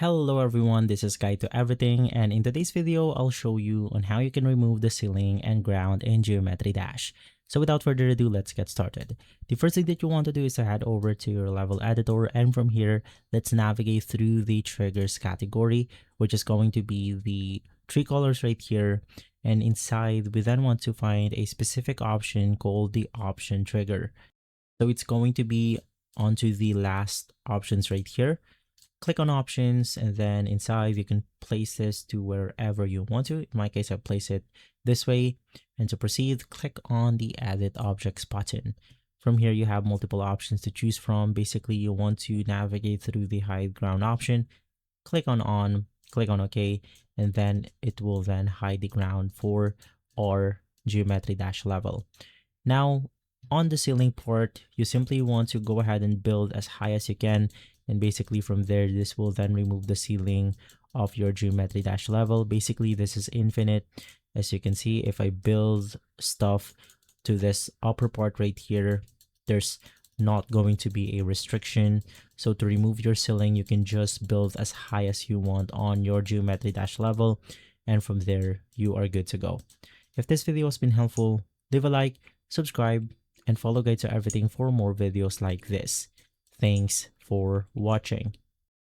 Hello everyone, this is Guide to Everything, and in today's video, I'll show you on how you can remove the ceiling and ground in Geometry Dash. So without further ado, let's get started. The first thing that you want to do is to head over to your level editor, and from here, let's navigate through the triggers category, which is going to be the three colors right here. And inside, we then want to find a specific option called the option trigger. So it's going to be onto the last options right here. Click on options, and then inside you can place this to wherever you want to. In my case, I place it this way. And to proceed, click on the edit objects button. From here, you have multiple options to choose from. Basically, you want to navigate through the hide ground option. Click on click on OK, and then it will then hide the ground for our Geometry Dash level. Now, on the ceiling part, you simply want to go ahead and build as high as you can. And basically from there, this will then remove the ceiling of your Geometry Dash level. Basically, this is infinite. As you can see, if I build stuff to this upper part right here, there's not going to be a restriction. So to remove your ceiling, you can just build as high as you want on your Geometry Dash level. And from there, you are good to go. If this video has been helpful, leave a like, subscribe, and follow Guide to Everything for more videos like this. Thanks for watching.